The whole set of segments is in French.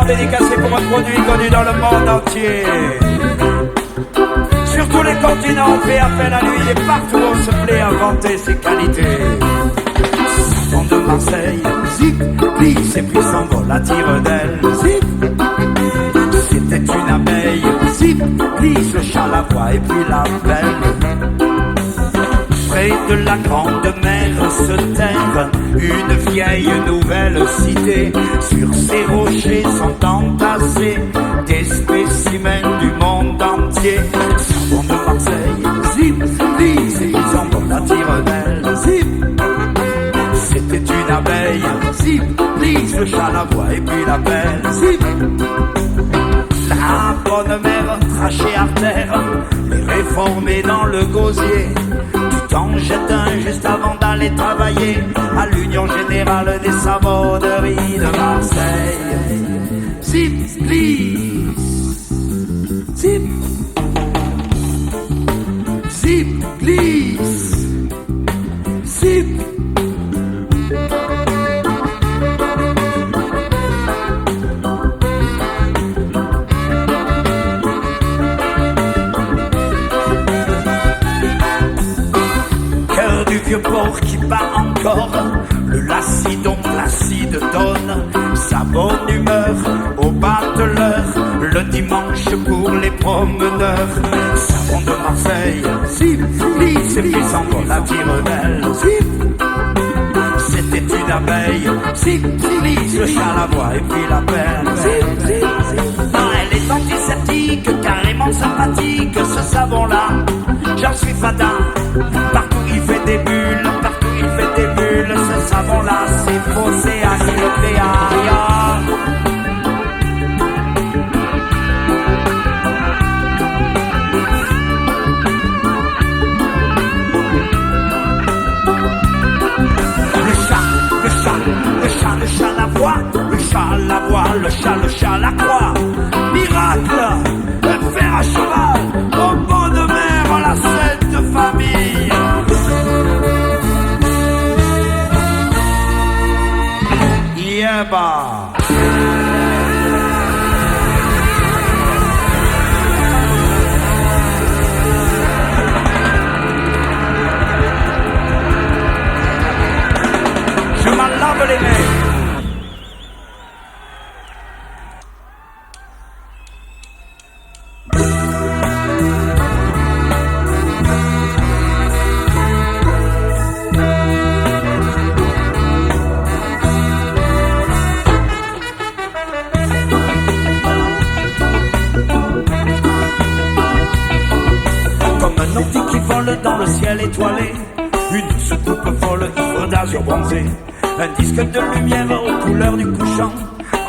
dédicacé pour un produit connu dans le monde entier. Sur tous les continents, on fait appel à lui et partout on se plaît à vanter ses qualités. Savon de Marseille, zip, glisse et puis s'envole à tire d'aile. Zip, c'était une abeille, zip, glisse, le chat, la voix et puis la belle. Près de la grande mer se terre une vieille nouvelle cité. Sur ces rochers sont entassés des spécimens du monde entier. Savon de Marseille, zip, glisse, et ils envolent à tire d'aile. Zip, c'était une abeille, zip, glisse, le chat, la voix et puis la belle. Zip, la bonne mère trachée à terre, les réformés dans le gosier. T'en jettes un juste avant d'aller travailler à l'Union Générale des Savonneries de Marseille. Zip, glisse, zip, zip, glisse, zip. Vieux porc qui bat encore, le lacidon placide donne sa bonne humeur au bateleur, le dimanche pour les promeneurs. Savon de Marseille, zip, glisse et puis s'envole à tire d'aile. Zip, c'était une abeille, zip, glisse, le chat, la voix et puis la belle. Zip, zip, zip. Non, elle est antiseptique, carrément sympathique, ce savon-là, j'en suis fada. Partout il fait des bulles, partout il fait des bulles, ce savon-là c'est faux, c'est agilotéa. Le chat, la voix, le chat, la voix, le chat, la croix. Miracle, fer à cheval, au bord de mer, la sainte famille. Yeba. Je m'en lave les mains. Dans le ciel étoilé, une soucoupe folle ivre d'azur bronzé, un disque de lumière aux couleurs du couchant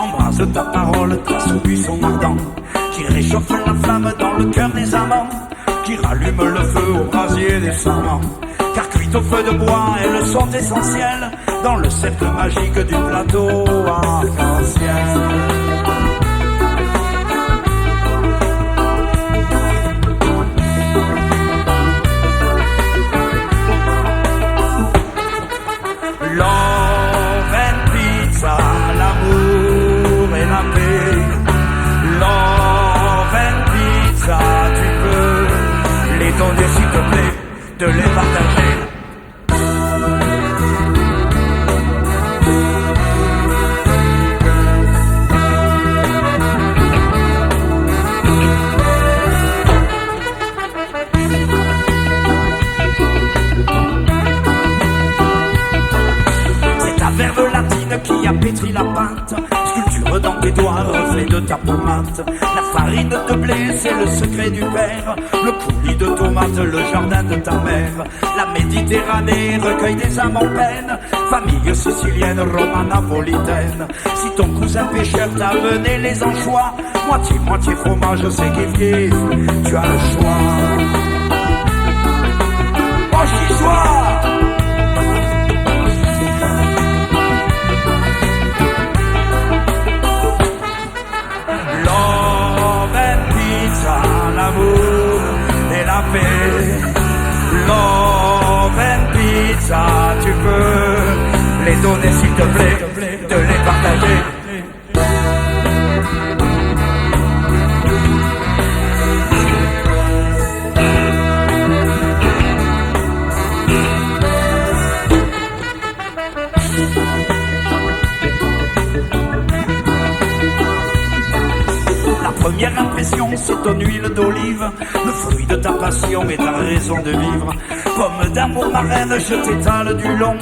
embrase ta parole, trace au buisson ardent, qui réchauffe la flamme dans le cœur des amants, qui rallume le feu au brasier des serments. Car cuite au feu de bois, elles sont essentielles dans le cercle magique du plateau arc-en-ciel. Love and pizza, l'amour et la paix. Love and pizza, tu peux les donner s'il te plaît, de les partager. Qui a pétri la pâte, sculpture dans tes doigts, reflet de ta pommade. La farine de blé, c'est le secret du père. Le coulis de tomates, le jardin de ta mère. La Méditerranée recueille des âmes en peine. Famille sicilienne, romane, napolitaine. Si ton cousin pêcheur t'a amené les anchois, moitié fromage, c'est kiff-kiff, tu as le choix. Oh, j'y sois! L'amour et la paix, love and pizza, tu peux les donner s'il te plaît, de les partager. c'est ton huile d'olive, le fruit de ta passion et ta raison de vivre. Pomme d'amour marraine, je t'étale du long,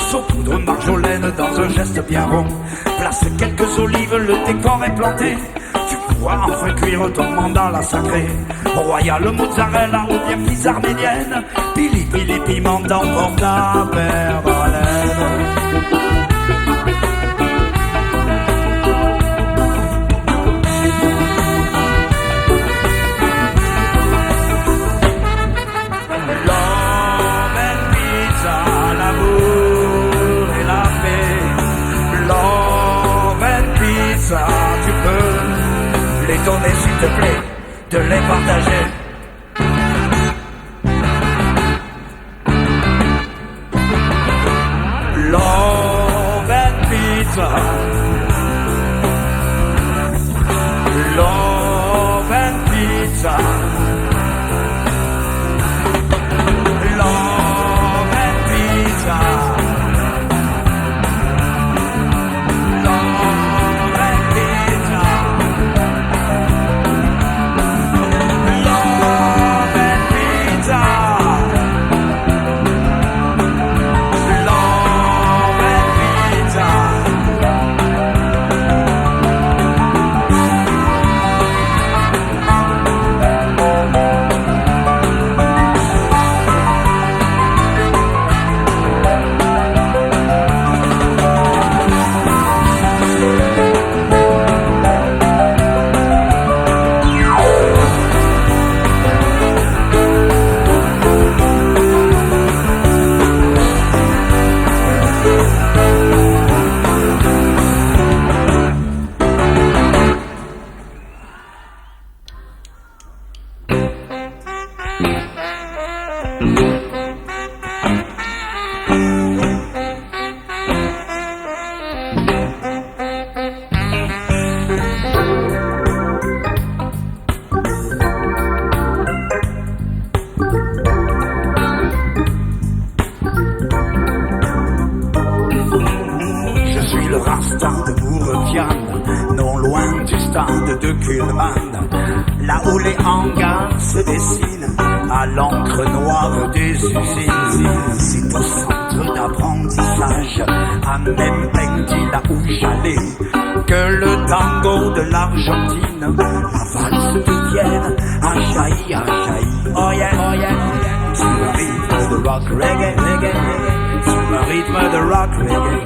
saupoudre marjolaine dans un geste bien rond. Place quelques olives, le décor est planté, tu pourras enfin cuire ton mandala sacré. Royal mozzarella ou bien pizza arménienne, pili pili piment dans ta pervalène. Tu peux les donner s'il te plaît, de les partager. Love and pizza. Love and pizza. Love and pizza. Non loin du stade de Kuhlmann, là où les hangars se dessinent à l'encre noire des usines. C'est au centre d'apprentissage, à Mempendi, là où j'allais, que le tango de l'Argentine, la valse de Vienne, a jailli, oh yeah, oh yeah, sur un rythme de rock reggae, sur un rythme de rock reggae.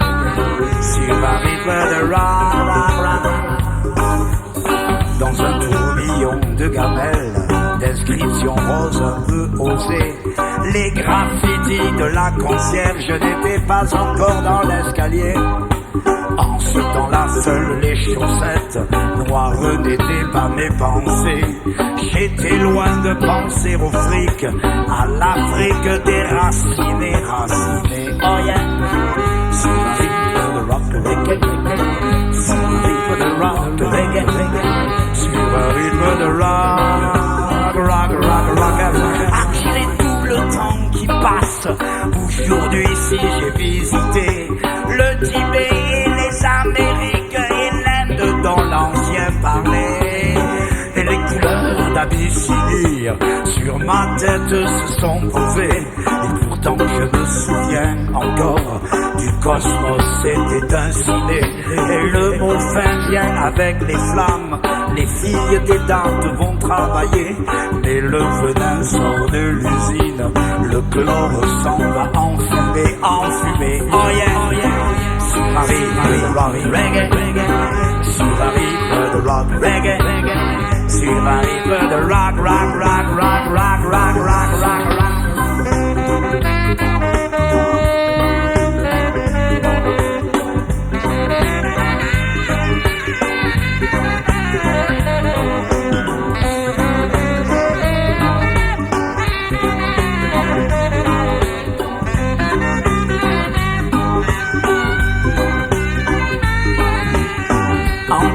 Sur un rythme de rock, dans un tourbillon de gamelles, d'inscriptions roses un peu osées, les graffitis de la concierge n'étaient pas encore dans l'escalier. En ce temps-là, seules les chaussettes noires n'étaient pas mes pensées. J'étais loin de penser au fric, à l'Afrique déracinée, racinée. Oh yeah, sur un rythme de rock reggae, sur un rythme de rock reggae, sur un rythme de rock. Ah, qu'il est tout le temps qui passe. Aujourd'hui, si j'ai visité le Tibet et les Amériques et l'Inde dont l'ancien parlait, et les couleurs d'Abyssinie sur ma tête se sont posées. Et pourtant je me souviens encore du cosmos était un ciné. Et le mot fin vient avec les flammes. Les filles des dates vont travailler, mais le venin sort de l'usine. Le chlore s'en va enfumer, enfumer. Oh yeah, oh yeah. Sur un rythme de rock reggae, sur un rythme de rock reggae, sur un rythme de rock, rock, rock, rock, rock, rock, rock, rock, rock.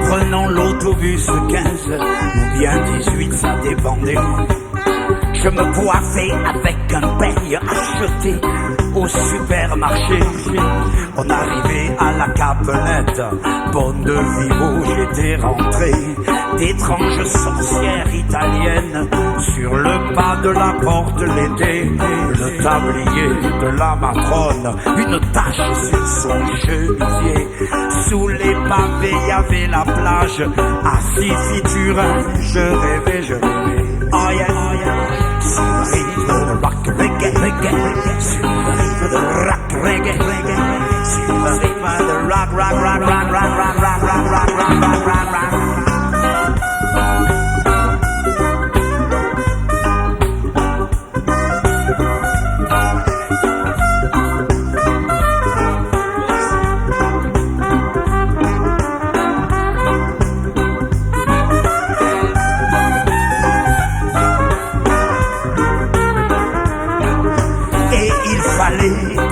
Prenant l'autobus 15 ou bien 18, ça dépendait. Je me coiffais avec un peigne acheté au supermarché. On arrivait à la Capelette, bonne de vivo, j'étais rentré. D'étranges sorcières italiennes sur le pas de la porte l'été. Le tablier de la matrone, une tache sur son chemisier. Sous les pavés y avait la plage, assis featurin, je rêvais. Oh yeah, oh yeah. Sur le rythme de rock reggae, sur le rythme de rock reggae, sur le rythme de rock.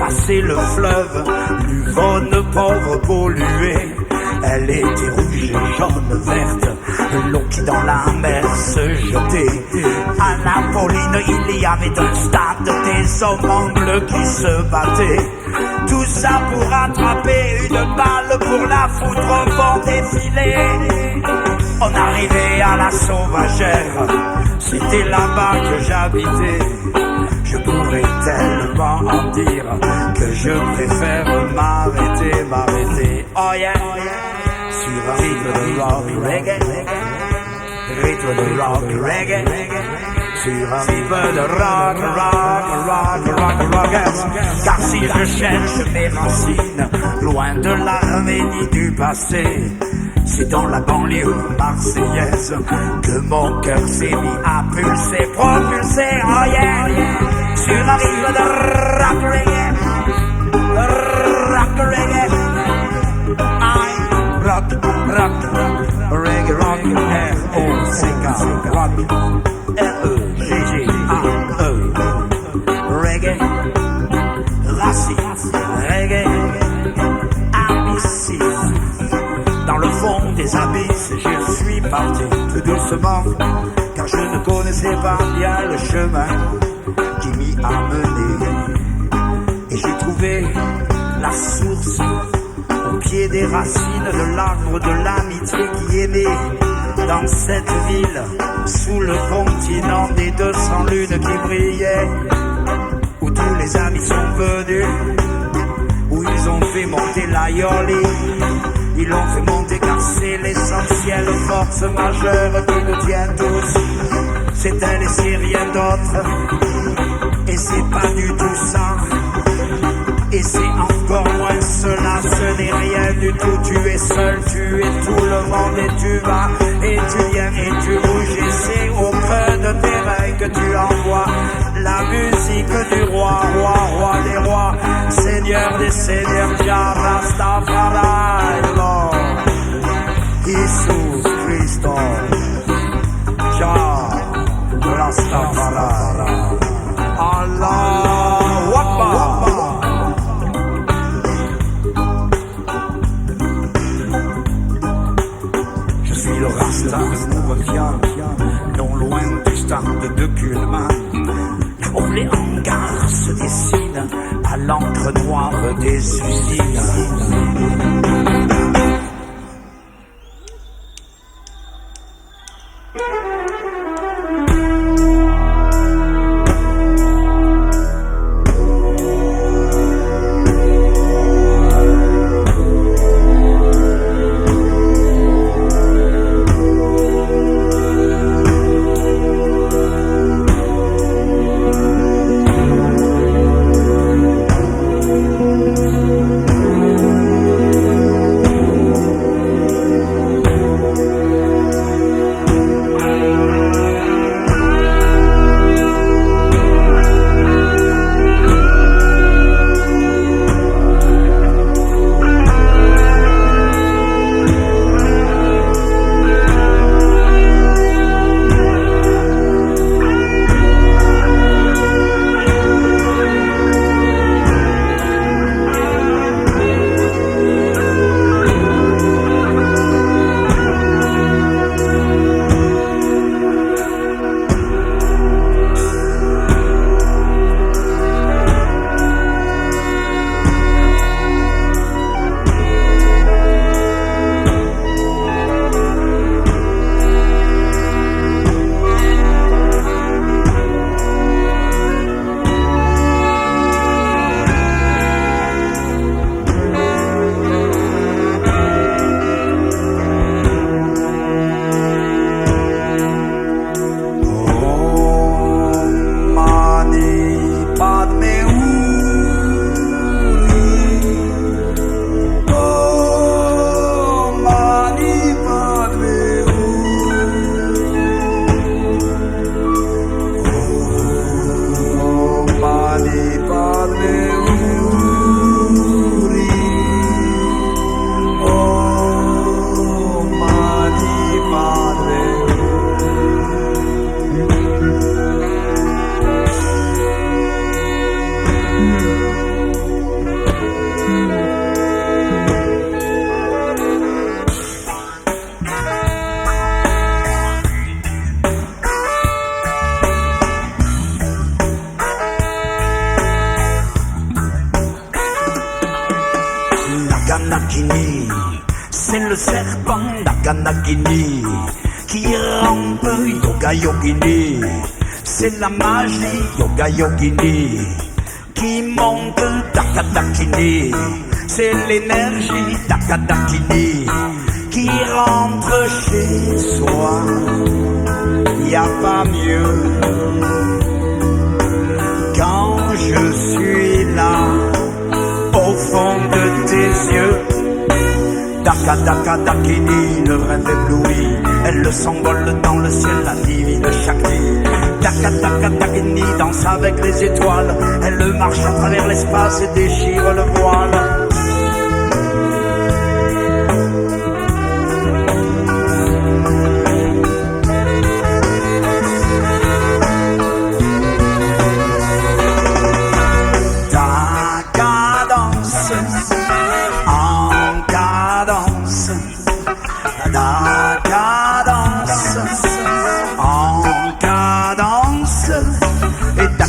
Passer le fleuve, l'Uvonne pauvre polluée. Elle était rouge, jaune, verte, l'eau qui dans la mer se jetait. À Napoli, il y avait un stade, des hommes en bleu qui se battaient. Tout ça pour attraper une balle, pour la foutre au bon défilé. On arrivait à la Sauvagère, c'était là-bas que j'habitais. Je pourrais tellement en dire que je préfère m'arrêter. Oh yeah, sur un rythme de rock reggae, rythme de rock reggae, sur un rythme de rock. Car si je cherche mes racines, loin de l'Arménie du passé, c'est dans la banlieue marseillaise que mon cœur s'est mis à pulser, propulser, oh yeah, sur un rythme de rock reggae, rock reggae, R-O-C-K, rock, R-E-G-G-A-E, reggae, racine, reggae, ABC. Dans le fond des abysses, je suis parti tout doucement, car je ne connaissais pas bien le chemin qui m'y a mené. Et j'ai trouvé la source au pied des racines de l'arbre de l'amitié qui est né dans cette ville, sous le continent des 200 lunes qui brillaient, où tous les amis sont venus, où ils ont fait monter l'aioli. Ils l'ont fait monter car c'est l'essentiel, force majeure qui nous tient tous. C'est elle et c'est rien d'autre, et c'est pas du tout ça, et c'est encore moins cela, ce n'est rien du tout. Tu es seul, tu es tout le monde, et tu vas, et tu viens, et tu bouges, et c'est au creux de tes reins que tu envoies la musique du roi, roi des rois, seigneur des seigneurs, Jah Rastafari, Lord, Jesus Christo, Jah Rastafari, Allah Akbar. Je suis le Rasta de Mourvia, non loin du stade de Pullman, là où les hangars se dessinent à l'encre noire des usines. Dakini, c'est le serpent Nakanakini qui rampe Yoga Yogini. C'est la magie Yoga Yogini qui monte Dakadakini. C'est l'énergie Dakadakini qui rentre chez soi. Y a pas mieux quand je suis là au fond de tes yeux. Daka Daka Dakini, le rêve ébloui, elle s'envole dans le ciel, la divine Shakti. Daka Daka Dakini danse avec les étoiles, elle marche à travers l'espace et déchire le voile.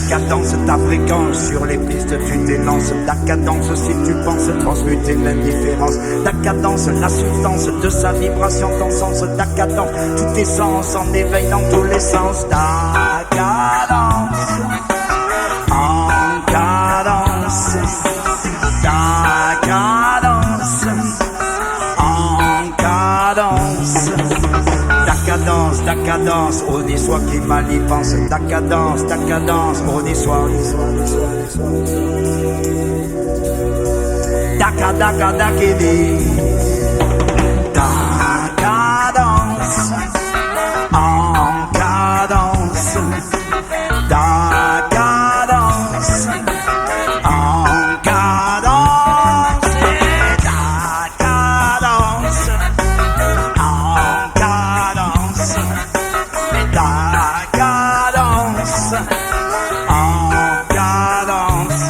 Cadence, ta fréquence sur les pistes, tu t'élances. Ta cadence, si tu penses transmuter l'indifférence. Ta cadence, la substance de sa vibration, ton sens. Ta cadence, tous tes sens en éveil dans tous les sens. Ta cadence, en cadence. Ta cadence, en cadence. Ta cadence, on soit qui mal y pense. Ta cadence, on soit. Ta cadence, en cadence. Ta cadence, en cadence. Ta cadence, en cadence. Ta cadence, en cadence.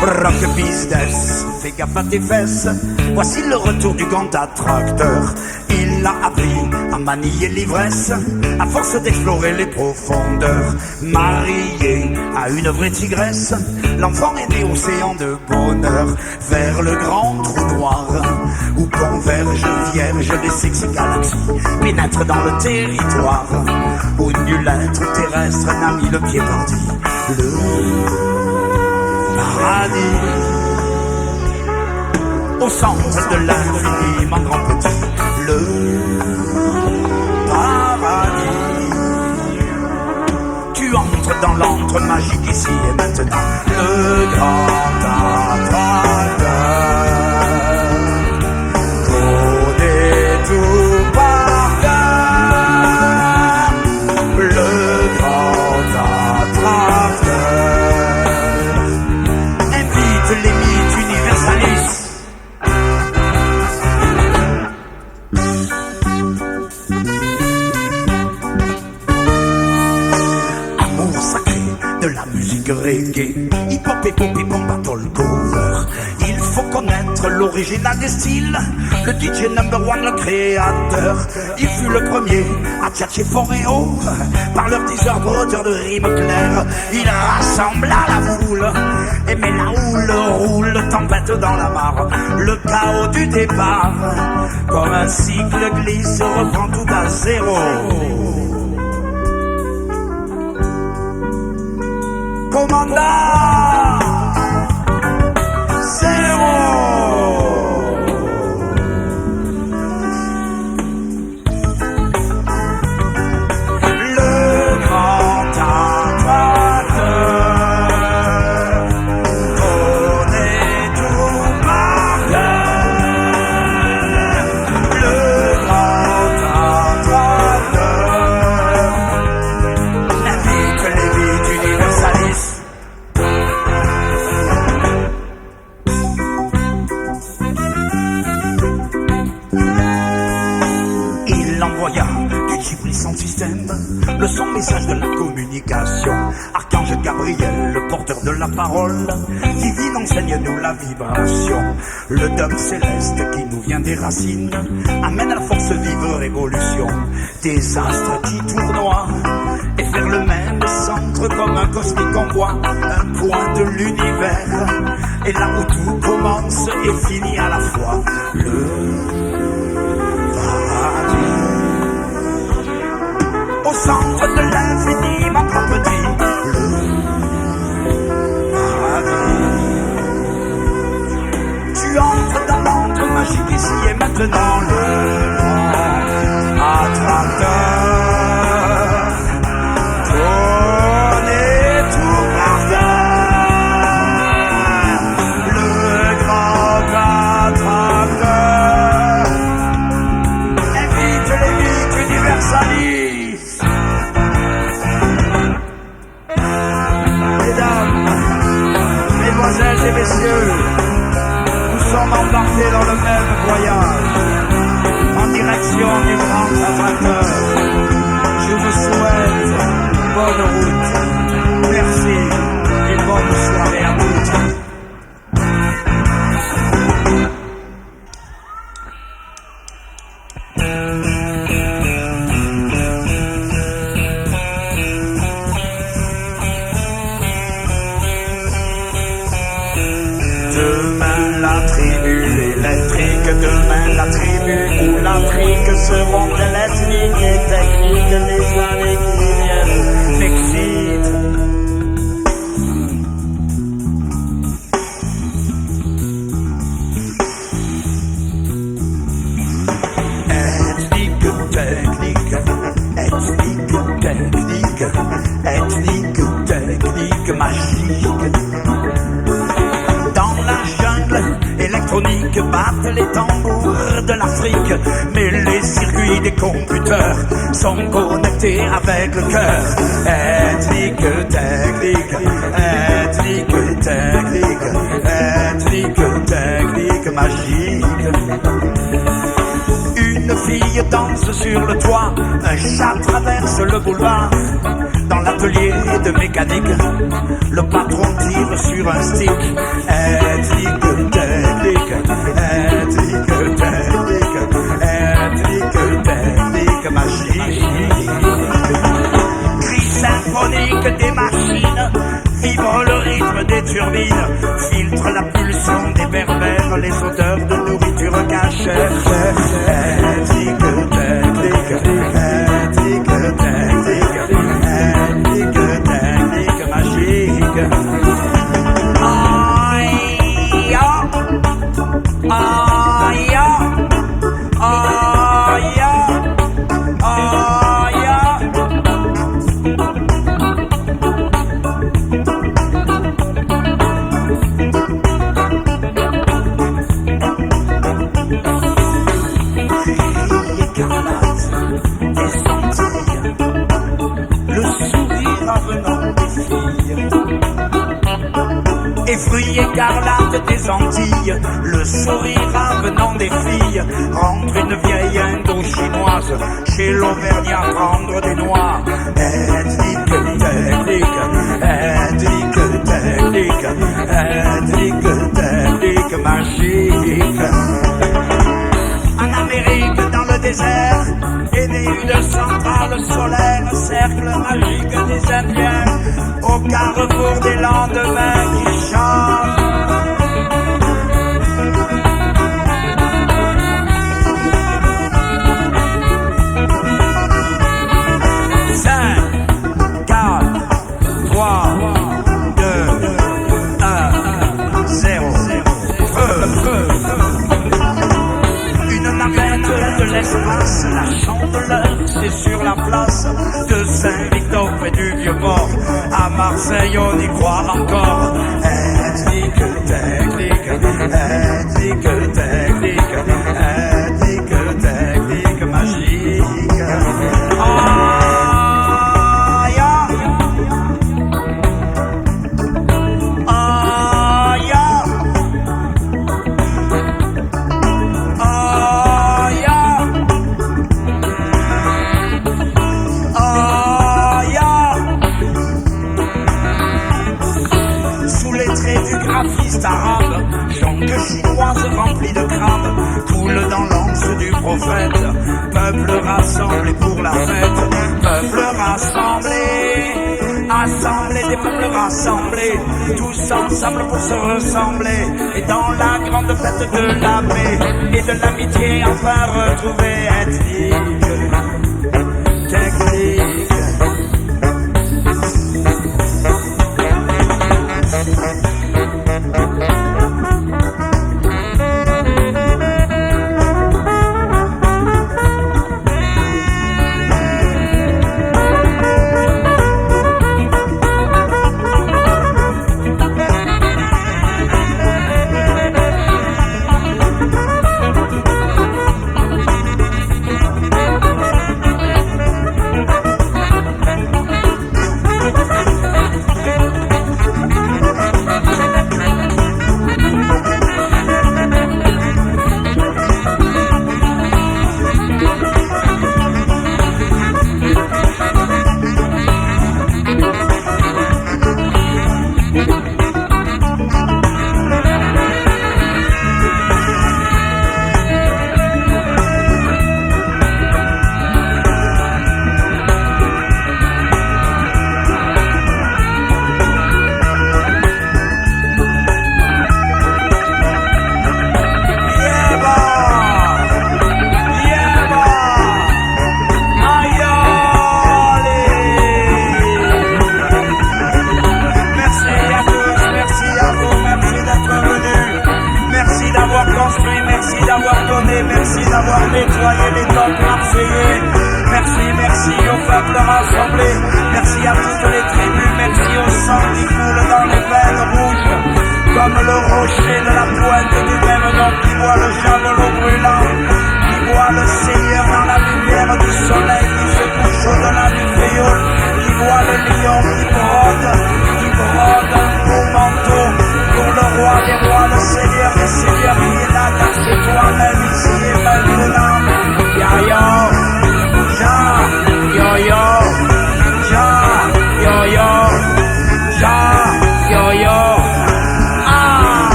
Rock business, fais gaffe à tes fesses. Voici le retour du grand attracteur. Il a appris à manier l'ivresse, à force d'explorer les profondeurs. Marié à une vraie tigresse, l'enfant est né océan de bonheur. Vers le grand trou noir, où convergent vierges les sexy galaxies, pénètrent dans le territoire, où nul être terrestre n'a mis le pied parti. Le paradis, au centre de l'infiniment grand petit, le paradis. Tu entres dans l'antre magique ici et maintenant, le grand attracteur connaît tout par cœur, le grand attracteur. Les mythes universalistes. Amour sacré de la musique reggae, hip-hop et pop battle cover. Il faut connaître l'original des styles, le DJ number one, le créateur. Il fut le premier à tchatcher fort et haut, par leur désordre auteur de rimes claires. Il rassembla la foule, et met la houle roule, tempête dans la mare. Le chaos du départ, comme un cycle glisse, reprend tout à zéro. Commandant, zéro. Le grand attracteur connaît tout par cœur. Le grand attracteur invite les vies universalistes. puissant système, le son message de la communication. Archange Gabriel, le porteur de la parole, divine enseigne-nous la vibration. Le dôme céleste qui nous vient des racines amène à la force vive révolution. Des astres qui tournoient et faire le même centre comme un cosmique envoi, un point de l'univers. Et là où tout commence et finit à la fois, le paradis. Au centre de l'infini, ma petite, le paradis. Tu entres dans l'antre magique ici et maintenant, le attracteur. Messieurs, nous sommes embarqués dans le même voyage, en direction du grand attracteur. Je vous souhaite bonne route, merci et bonne soirée à tous. Demain la tribu électrique, demain la tribu ou l'Afrique seront électriques et techniques, les années qui viennent m'excitent. Ethnique, technique, ethnique, technique, ethnique, technique, magique. Électronique battent les tambours de l'Afrique, mais les circuits des computers sont connectés avec le cœur. Ethnique, technique, ethnique, technique, ethnique, technique, magique. Une fille danse sur le toit, un chat traverse le boulevard. Dans l'atelier de mécanique, le patron tire sur un stick. Ethnique, technique, ethnique, technique, ethnique, technique, magique. Cris symphonique des machines, vibre le rythme des turbines, filtre la pulsion des berbères, les odeurs de nourriture cachée. Ethnique, technique, ethnique, technique. Technique magique. Aïe, aïe, aïe, aïe. Écarlate des Antilles, le sourire avenant des filles. Et fruits écarlates des Antilles, le sourire avenant des filles. Rentre une vieille indo-chinoise chez l'Auvergnat prendre des noix. Ethnique, technique, ethnique, technique, ethnique, technique, magique. En Amérique, dans le désert, est née une centrale solaire, cercle magique des Indiens, au carrefour des lendemains qui chantent. L'espace, la chandeleur, c'est sur la place de Saint-Victor près du Vieux-Port. À Marseille, on y croit encore. Ethnique, technique, ethnique, technique, ethnique, technique, magique. Jonque chinoise remplie de crabes coule dans l'anse du prophète. Peuple rassemblé pour la fête, peuple rassemblé, assemblé des peuples rassemblés, tous ensemble pour se ressembler. Et dans la grande fête de la paix et de l'amitié, enfin retrouver ethnique, technique.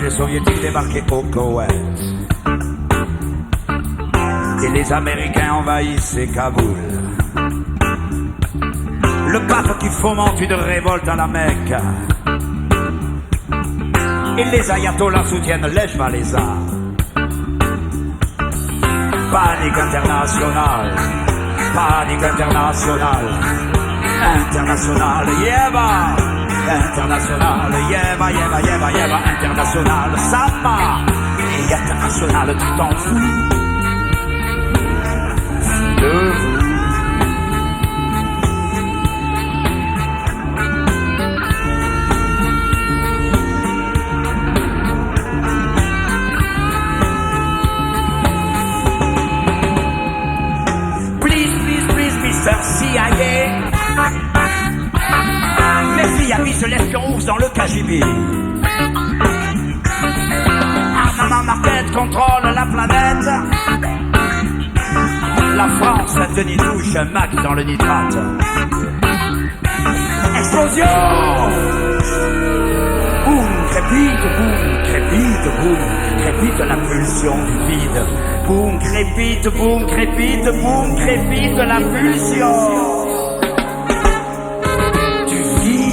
les soviétiques débarquaient au Koweït. Et les Américains envahissaient Kaboul. Le pape qui fomente une révolte à la Mecque. Et les ayatollahs soutiennent l'Ejvalesa. Panique internationale, panique internationale, internationale, yeba, internationale, yeba, yeba, yeba, yeba, internationale, sama, et internationale, tu t'en fous de vous. CIA. Les filles avisent l'espion ours dans le KGB. Armament Market contrôle la planète. La France a tenu touche un Mac dans le nitrate. Explosion! Boum, crépite, boum, crépite la pulsion du vide. Boum, crépite, boum, crépite la pulsion du vide.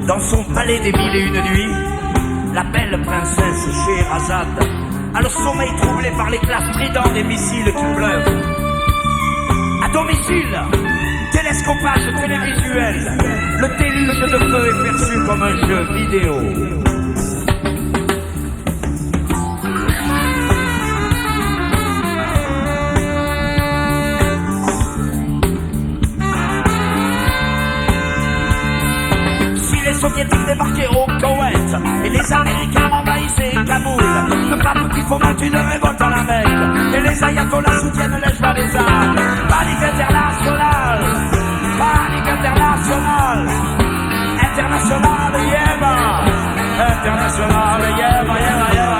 Dans son palais des mille et une nuits, la belle princesse Scheherazade a le sommeil troublé par l'éclat strident des missiles qui pleuvent. À domicile, télescopage télévisuel, le déluge de feu est perçu comme un jeu vidéo. Les soviétiques débarquaient au Koweït et les Américains envahissaient Kaboul. Le pape qui fomente une révolte à la Mecque et les ayatollahs soutiennent l'Ejvalesa. Panique internationale, panique internationale, internationale, yeba, internationale, yeba, yeba, yeba, yeba.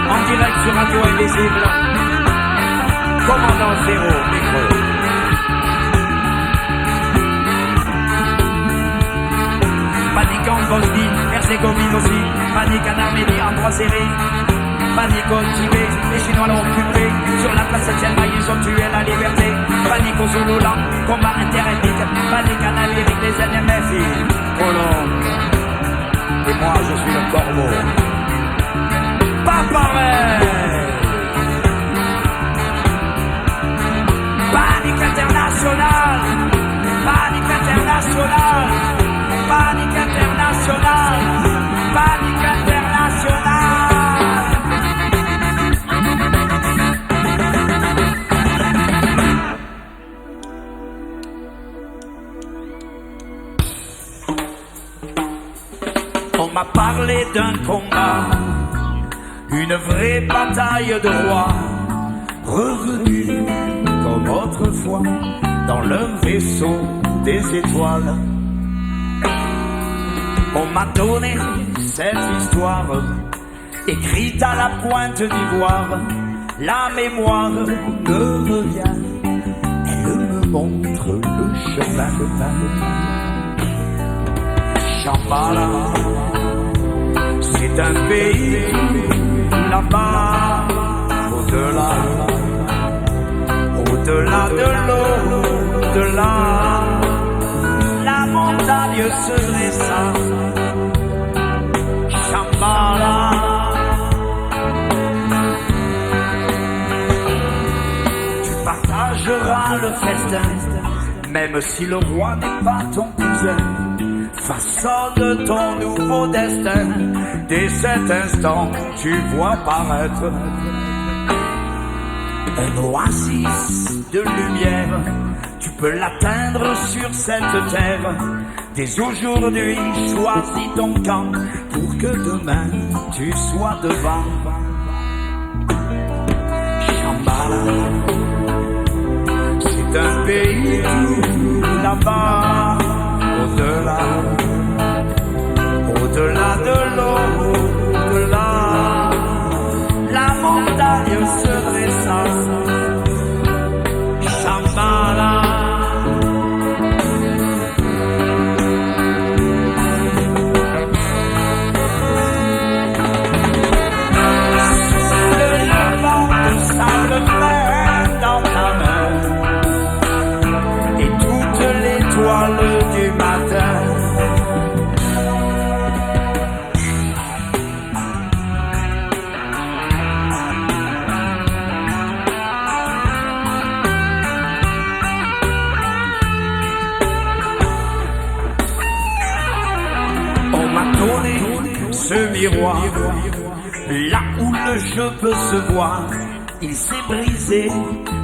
En direct sur Radio Invisible, Commandant Zéro, micro. Panique en Bosnie, Herzégovine aussi, panique en Arménie, en droit serré. Panique au Tibet, les Chinois l'ont occupé. Sur la place Tiananmen, ils ont tué la liberté. Panique au Zululand, combat interethnique. Panique en Amérique, les NMF, Colombe. Et moi, je suis le corbeau. Pas pareil. Panique internationale. Panique internationale. Panique internationale. Panique internationale. m'a parlé d'un combat, une vraie bataille de rois, revenu comme autrefois dans le vaisseau des étoiles. On m'a donné cette histoire, écrite à la pointe d'ivoire. La mémoire me revient, elle me montre le chemin. Shambhala, c'est un pays là-bas, au-delà, au-delà de l'eau, au-delà, la montagne se dressa. Shambhala, tu partageras le festin, même si le roi n'est pas ton cousin. Façonne ton nouveau destin. Dès cet instant, tu vois paraître un oasis de lumière. Tu peux l'atteindre sur cette terre. Dès aujourd'hui, choisis ton camp pour que demain tu sois devant. Shambhala, c'est un pays là-bas, au-delà, au-delà de l'eau, au-delà, la montagne se dressa. Shambhala, le vent de sable fin dans ta main et toutes les étoiles du matin. On m'a donné ce miroir, là où le jeu peut se voir. Il s'est brisé,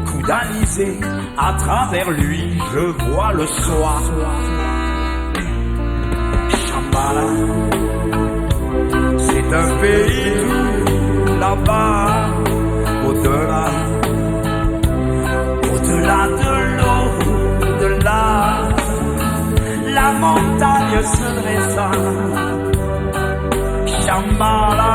coudalisé, à travers lui je vois le soir. Shambhala, c'est un pays tout là-bas, au-delà, au-delà de l'eau, au-delà, la montagne se dressa. Shambhala,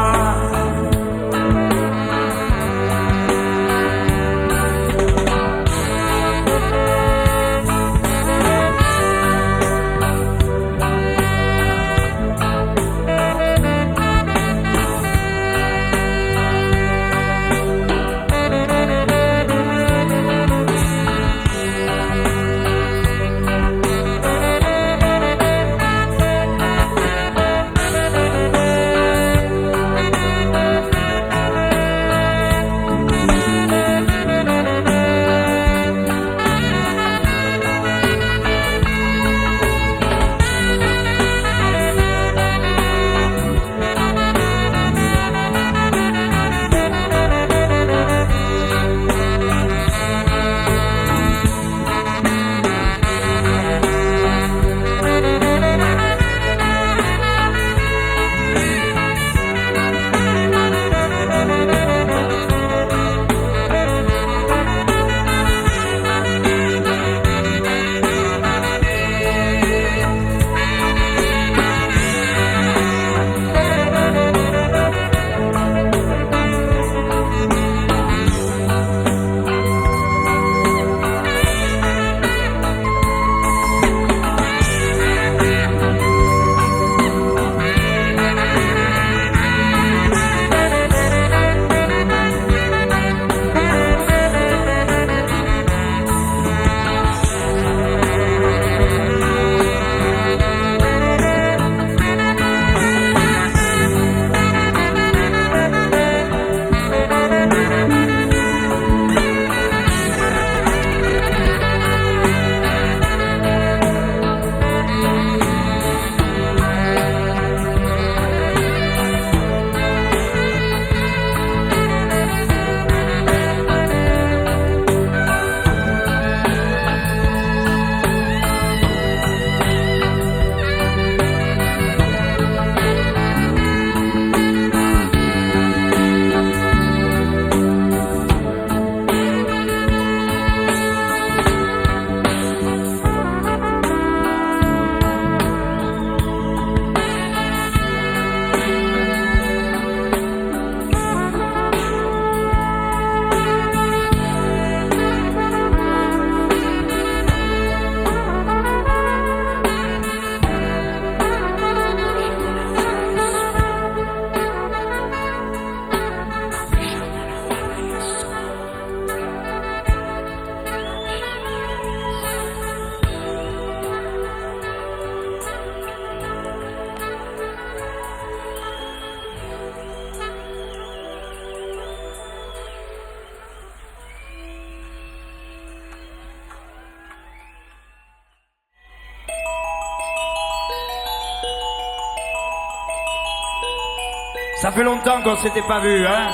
Ça fait longtemps qu'on s'était pas vu, hein?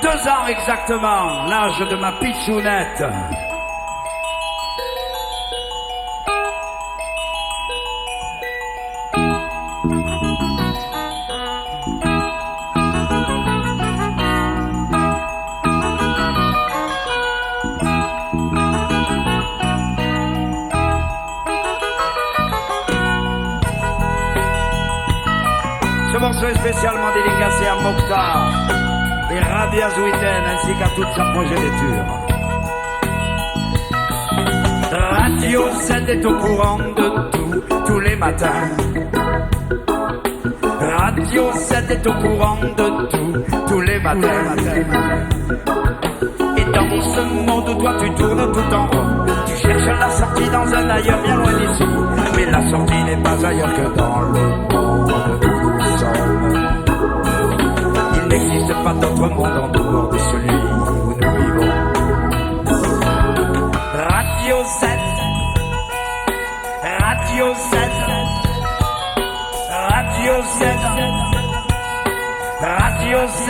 2 ans exactement, l'âge de ma pitchounette. Ce morceau est spécialement dédicacé à Mokhtar et Rabia Zouiten ainsi qu'à toute sa progéniture. Radio Z est au courant de tout, tous les matins. Radio Z est au courant de tout, tous les matins. Et dans ce monde où toi tu tournes tout en rond, tu cherches la sortie dans un ailleurs bien loin d'ici. Mais la sortie n'est pas ailleurs que dans le monde où nous sommes. Il n'existe pas d'autre monde en dehors de celui où nous vivons. Radio Z, Radio Z, Radio Z, Radio Z,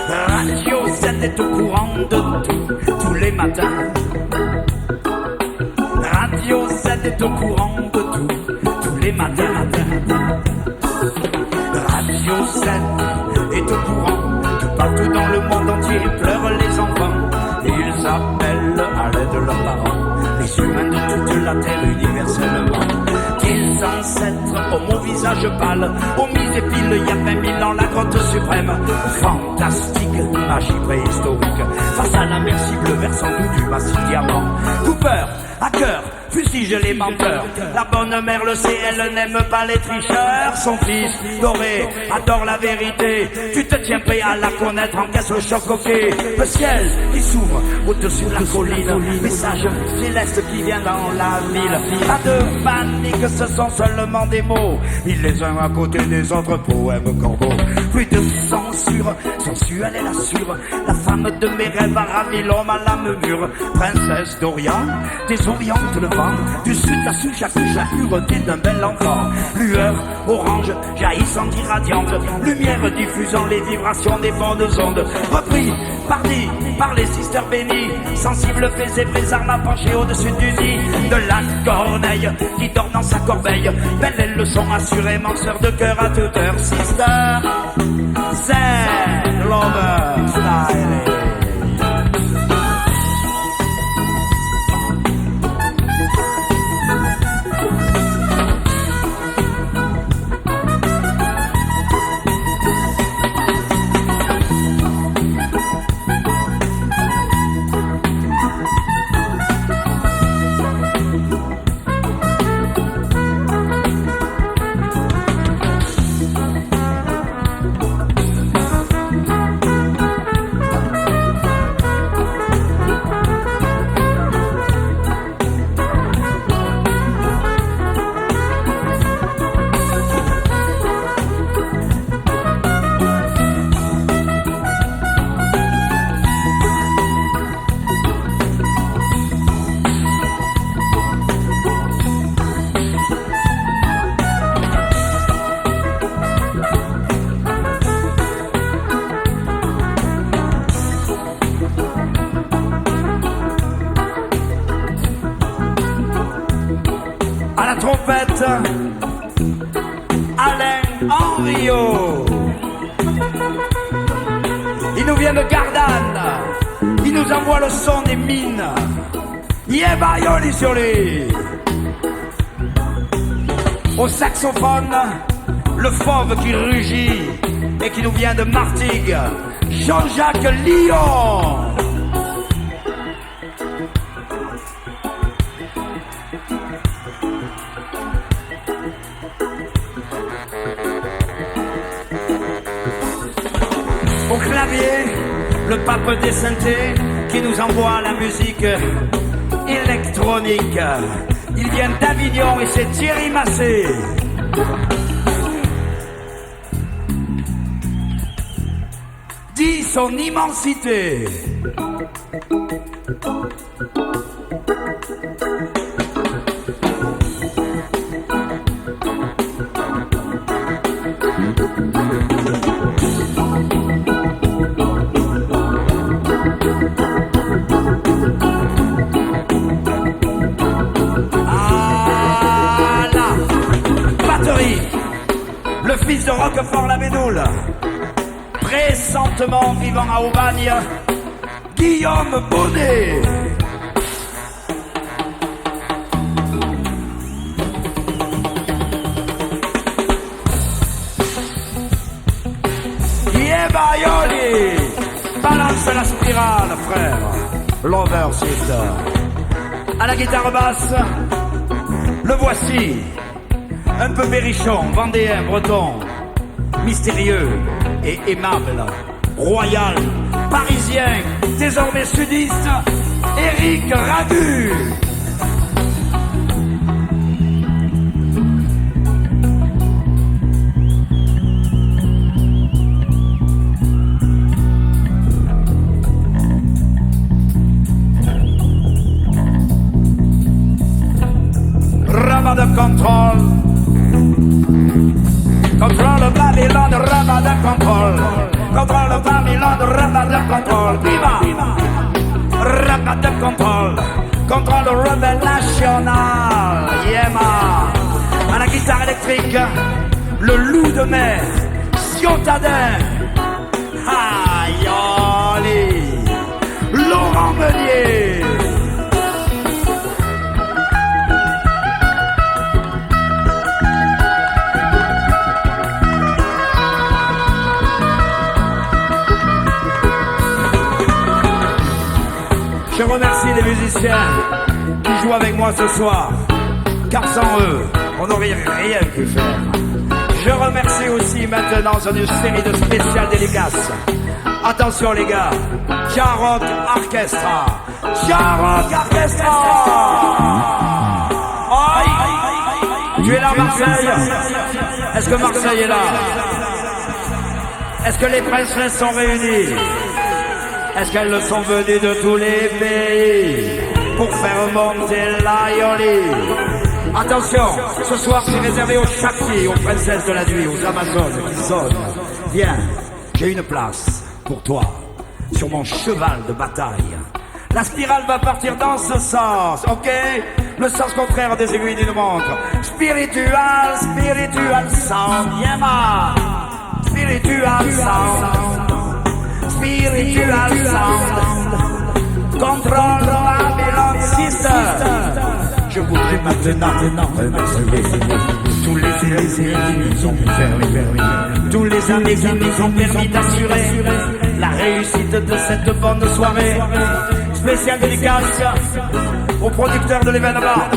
Radio Z est au courant de tout, tous les matins. Radio Z est au courant de tout, tous les matins. Radio Z est au courant que partout dans le monde entier pleurent les enfants. Et ils appellent à l'aide de leurs parents, les humains de toute la terre universellement. Qu'ils ancêtres au mon visage pâle, aux mises et piles, il y a 20 000 ans, la grotte suprême. Fantastique, magie préhistorique, face à l'inversible versant doux du massif diamant. Cooper, hacker, fustige les menteurs. La bonne mère le sait, elle n'aime pas les tricheurs. Son fils, doré, adore la vérité. Tu te tiens prêt à la connaître, encaisse le choc, ok. Le ciel qui s'ouvre au-dessus de la colline, message céleste qui vient dans la ville. Pas de panique, ce sont seulement des mots, mis les uns à côté des autres, poèmes corbeaux. Plus de censure, sensuelle et l'assure. La femme de mes rêves a ravi l'homme à l'âme mûre. Princesse d'Orient, désoriente le vent. Du sud à sud, chaque la pureté d'un bel enfant. Lueur orange, jaillissante, irradiante. Lumière diffusant les vibrations des bonnes ondes. Repris, parti, par les sisters bénies. Sensible, faisait armes penchées au-dessus du nid. De la corneille qui dort dans sa corbeille. Belle elles le sont assurément, sœurs de cœur à toute heure. Sister, Zen, lover, style. Trompette, Alain Henriot. Il nous vient de Gardanne, il nous envoie le son des mines. Yébayoli sur lui. Au saxophone, le fauve qui rugit et qui nous vient de Martigues, Jean-Jacques Lyon. Au clavier, le pape des synthés qui nous envoie la musique électronique. Il vient d'Avignon et c'est Thierry Massé. Dit son immensité. fils de Roquefort la Bénoule, présentement vivant à Aubagne, Guillaume Bonnet. Baioli, balance la spirale, frère. Lover Sister. À la guitare basse, le voici. Un peu berrichon, vendéen, breton. Mystérieux et aimable. Royal, parisien, désormais sudiste. Éric Radu. De contrôle, contrôle Babylone, rabat de contrôle, contrôle Babylone, rabat de contrôle, viva, rabat de contrôle, contrôle rebelle national, Yéma, à la guitare électrique, le loup de mer, Ciotadin, Ayoli, Laurent Meunier. Je remercie les musiciens qui jouent avec moi ce soir, car sans eux, on n'aurait rien pu faire. Je remercie aussi maintenant une série de spéciales dédicaces. Attention les gars, Jarrock Orchestra, Jarrock Orchestra. Tu es là Marseille? Est-ce que Marseille est là? Est-ce que les princesses sont réunies? Est-ce qu'elles sont venues de tous les pays pour faire monter l'Aioli? Attention, ce soir c'est réservé aux Chakti, aux princesses de la nuit, aux Amazones qui sonnent. Viens, j'ai une place pour toi sur mon cheval de bataille. La spirale va partir dans ce sens, ok? Le sens contraire des aiguilles d'une montre. Spiritual, spiritual sound, yeah man. Spiritual sound. Spiritual sound, contrôle Babylon Sister. Je voudrais maintenant remercier tous les élèves qui nous ont permis, tous les amis qui nous ont permis d'assurer la réussite de cette bonne soirée. Spécial dédicace aux producteurs de l'événement,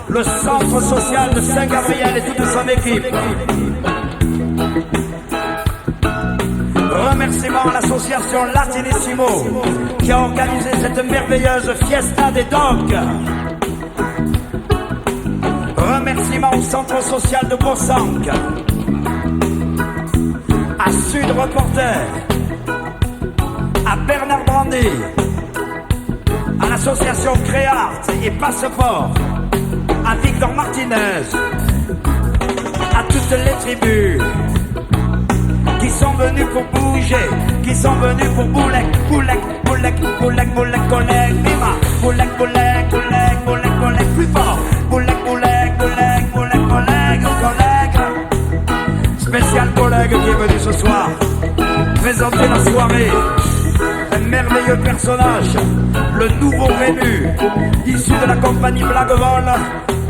le centre social de Saint-Gabriel et toute son équipe. Remerciements à l'association Latinissimo qui a organisé cette merveilleuse fiesta des dogs. Remerciements au centre social de Bossanque, à Sud Reporter, à Bernard Brandy, à l'association Créart et Passeport, à Victor Martinez, à toutes les tribus qui sont venus pour bouger, qui sont venus pour boulec, boulec, boulec, boulec, boulec, collègue, viva, boulec, boulec, boulec, boulec, boulec, plus fort, boulec, boulec, boulec, boulec, collègue, collègue, spécial collègue qui est venu ce soir, présenter la soirée, un merveilleux personnage, le nouveau venu, issu de la compagnie Blaguevol,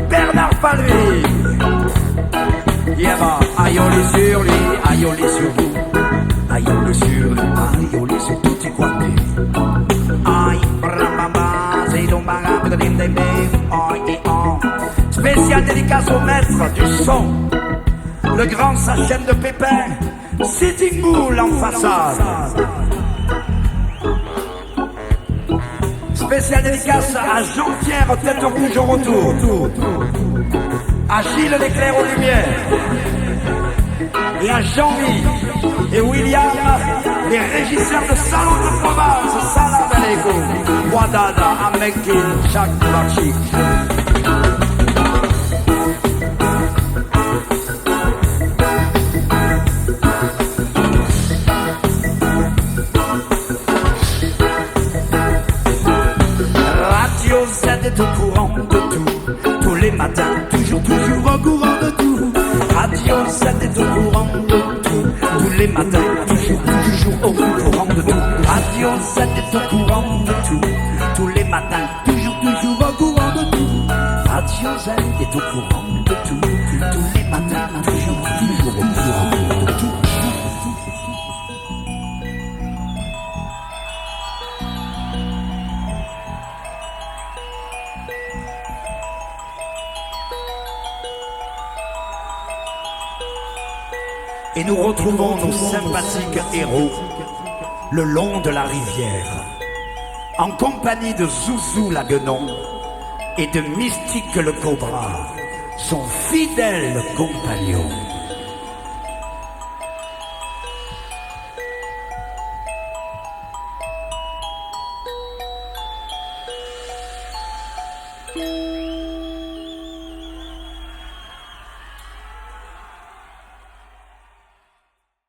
Bernard Palvy. Yéma, aioli sur lui, aioli sur vous, aioli sur lui, aioli sur tutti quanti. Aïe, brambamba, c'est donc barabe, dim dim dim, aïe et en. Spécial dédicace au maître du son, le grand Sachem de Pépin, Sitting Bull en façade. Spécial dédicace à Jean-Pierre Tête Rouge au retour, à Gilles Leclerc aux Lumières, et à Jean-Mi et William, les régisseurs de Salon de Provence, Salam alaikum, Wadada, Amekin, Chak Bachik. Radio Z est au courant de tout, tous les matins, toujours au courant de tout. Radio Z est au courant courant de tout. Tous les matins, toujours au courant de tout. Radio Z est au courant de tout. Tous les matins, toujours au courant de tout. Radio Z est au courant de tout. Tous les matins, toujours au courant de tout. Et nous retrouvons nos sympathiques héros le long de la rivière, en compagnie de Zouzou la Guenon et de Mystique le Cobra, son fidèle compagnon.